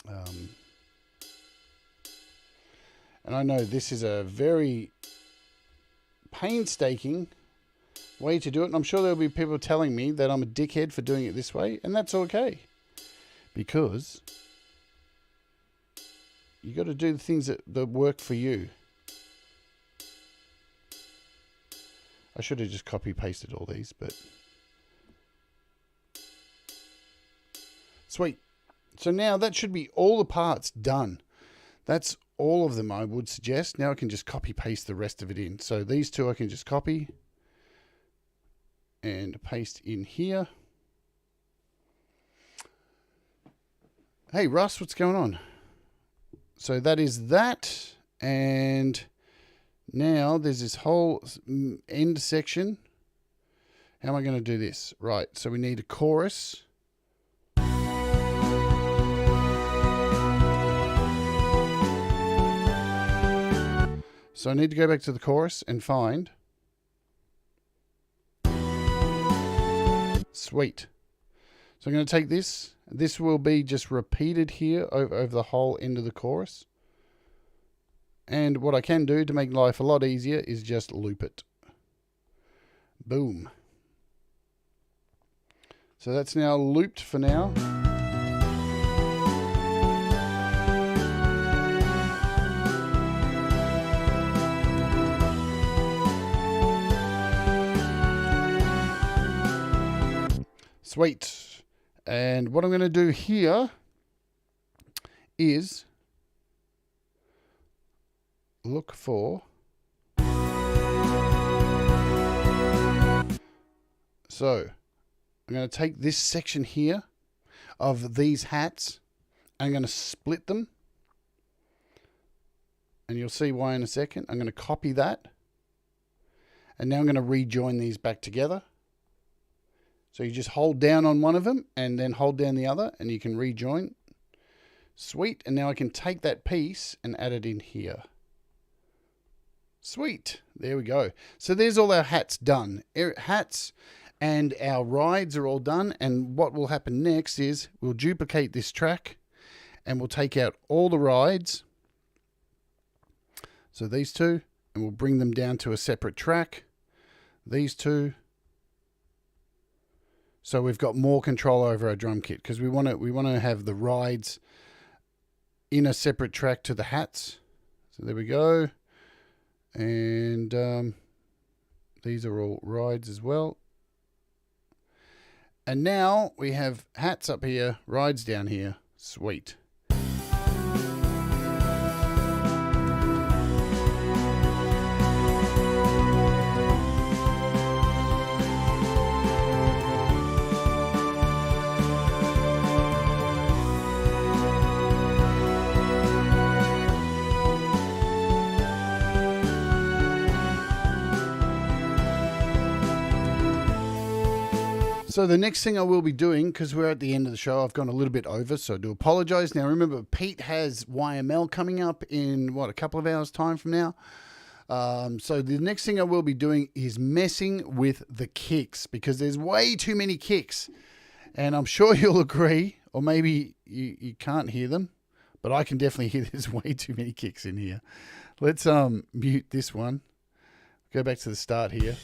And I know this is a very painstaking way to do it, and I'm sure there'll be people telling me that I'm a dickhead for doing it this way, and that's okay, because you got to do the things that work for you. I should have just copy pasted all these, but sweet. So now that should be all the parts done. That's all of them, I would suggest. Now I can just copy paste the rest of it in. So these two I can just copy and paste in here. Hey Russ, what's going on? So that is that, and now there's this whole end section. How am I going to do this? Right, so we need a chorus. So I need to go back to the chorus and find. Sweet. So I'm going to take this. This will be just repeated here over the whole end of the chorus. And what I can do to make life a lot easier is just loop it. Boom. So that's now looped for now. Sweet. And what I'm going to do here is look for. So I'm going to take this section here of these hats. I'm going to split them. And you'll see why in a second. I'm going to copy that. And now I'm going to rejoin these back together. So you just hold down on one of them and then hold down the other and you can rejoin. Sweet. And now I can take that piece and add it in here. Sweet. There we go. So there's all our hats done. Hats and our rides are all done. And what will happen next is we'll duplicate this track and we'll take out all the rides. So these two, and we'll bring them down to a separate track. These two. So we've got more control over our drum kit because we want to have the rides in a separate track to the hats. So there we go. And these are all rides as well. And now we have hats up here, rides down here. Sweet. So the next thing I will be doing, because we're at the end of the show, I've gone a little bit over, so I do apologize. Now remember, Pete has YML coming up in, a couple of hours time from now. So the next thing I will be doing is messing with the kicks, because there's way too many kicks. And I'm sure you'll agree, or maybe you can't hear them, but I can definitely hear there's way too many kicks in here. Let's mute this one. Go back to the start here.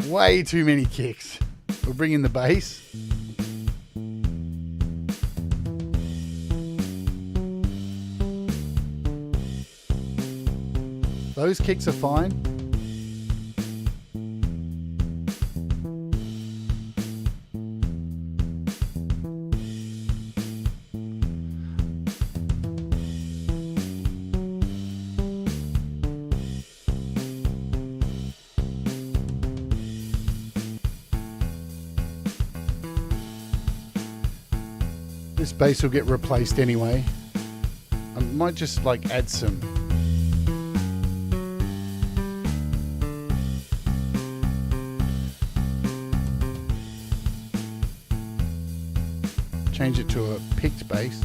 Way too many kicks. We'll bring in the bass. Those kicks are fine. This bass will get replaced anyway. I might just like add some. Change it to a picked bass.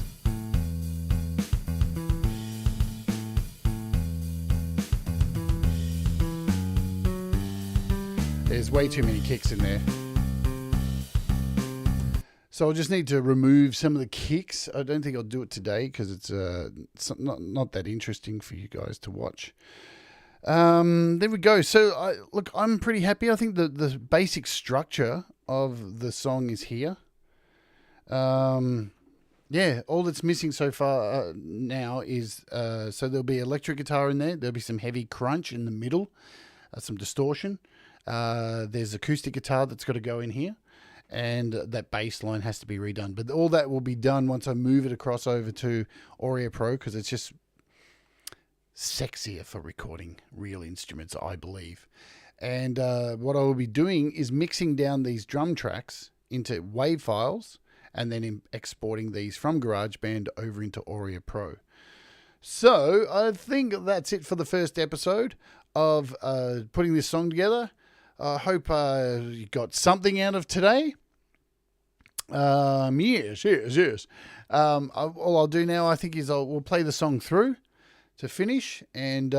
There's way too many kicks in there. So I'll just need to remove some of the kicks. I don't think I'll do it today because it's not that interesting for you guys to watch. There we go. So look, I'm pretty happy. I think the basic structure of the song is here. Yeah, all that's missing so far now is so there'll be electric guitar in there. There'll be some heavy crunch in the middle, some distortion. There's acoustic guitar that's got to go in here, and that bass line has to be redone. But all that will be done once I move it across over to Auria Pro, because it's just sexier for recording real instruments, I believe. And what I will be doing is mixing down these drum tracks into WAV files and then exporting these from GarageBand over into Auria Pro. So I think that's it for the first episode of putting this song together. I hope you got something out of today. Yes. All I'll do now, I think, is we'll play the song through to finish. And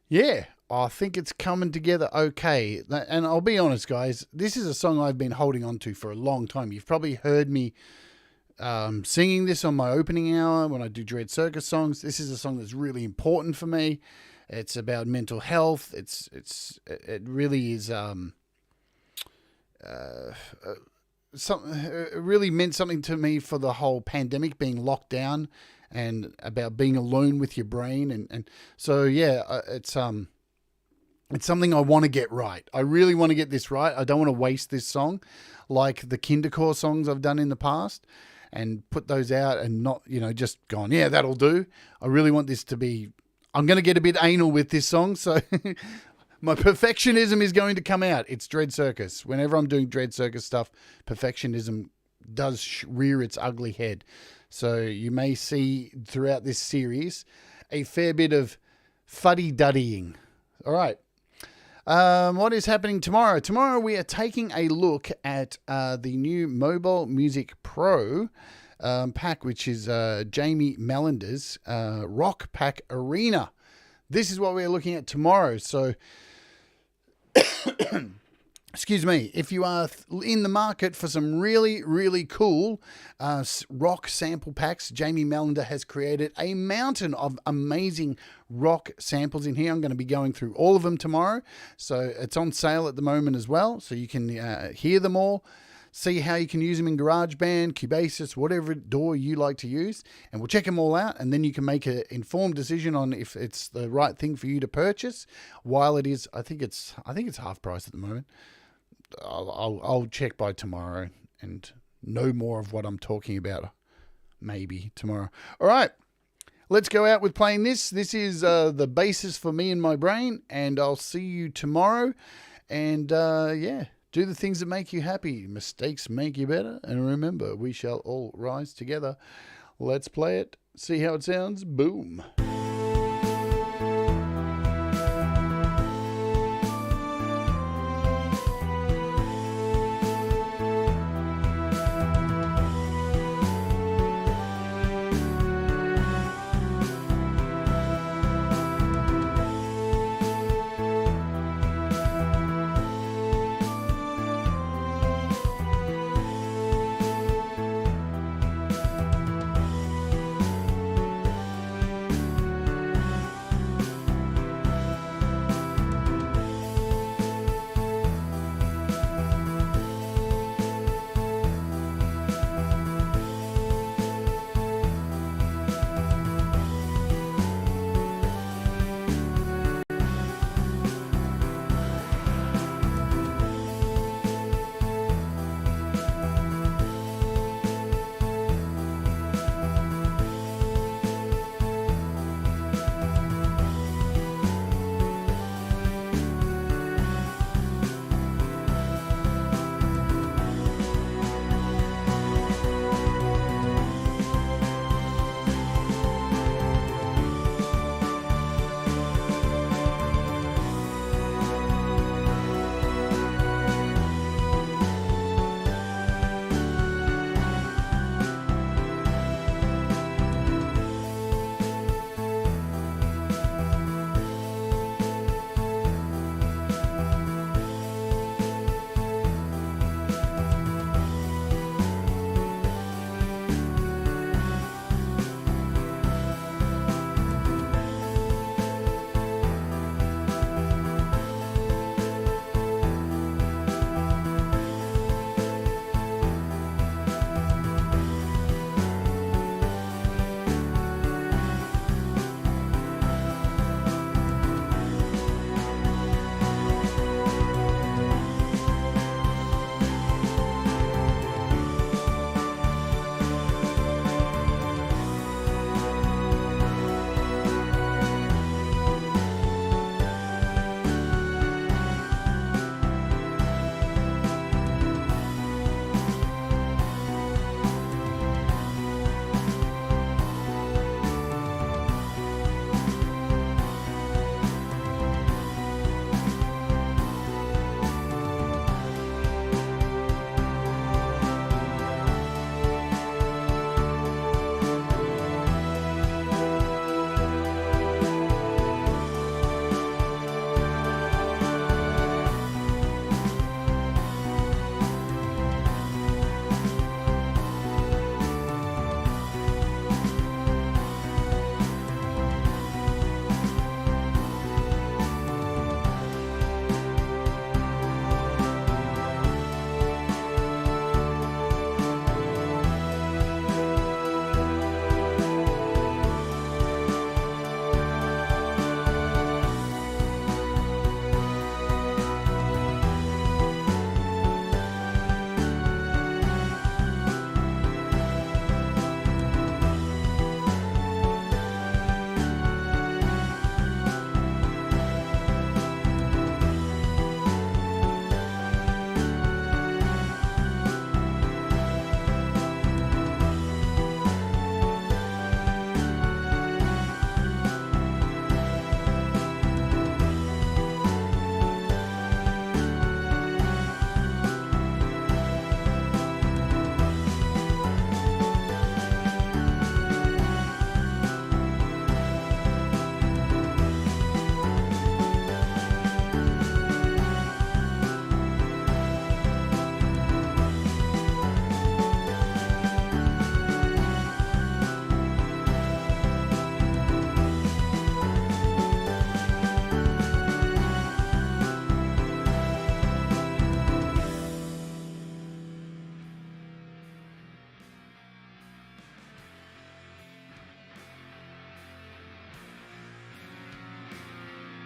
yeah, I think it's coming together okay. And I'll be honest, guys, this is a song I've been holding on to for a long time. You've probably heard me singing this on my opening hour when I do DreadCircus songs. This is a song that's really important for me. It's about mental health. It really is it really meant something to me for the whole pandemic, being locked down, and about being alone with your brain, and so yeah, it's something I want to get right. I really want to get this right. I don't want to waste this song like the Kindercore songs I've done in the past and put those out and not, just gone, yeah, that'll do. I really want this to be, I'm going to get a bit anal with this song, so my perfectionism is going to come out. It's DreadCircus. Whenever I'm doing DreadCircus stuff, perfectionism does rear its ugly head. So you may see throughout this series a fair bit of fuddy-duddying. All right. What is happening tomorrow? Tomorrow we are taking a look at the new Mobile Music Pro pack, which is Jamie Mellender's Rock Pack Arena. This is what we're looking at tomorrow. So, excuse me, if you are in the market for some really, really cool rock sample packs, Jamie Mellender has created a mountain of amazing rock samples in here. I'm going to be going through all of them tomorrow. So it's on sale at the moment as well. So you can hear them all, see how you can use them in GarageBand, Cubase, whatever DAW you like to use. And we'll check them all out. And then you can make an informed decision on if it's the right thing for you to purchase. While it is, I think it's half price at the moment. I'll check by tomorrow and know more of what I'm talking about maybe tomorrow. All right, let's go out with playing this. This is the basis for me and my brain, and I'll see you tomorrow. And yeah, do the things that make you happy. Mistakes make you better. And remember, we shall all rise together. Let's play it. See how it sounds. Boom.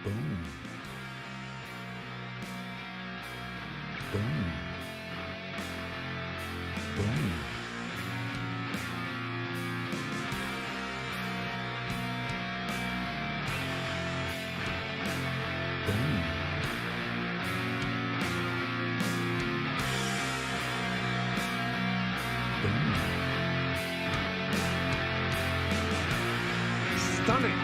Boom. Boom. Boom. Boom. Stunning.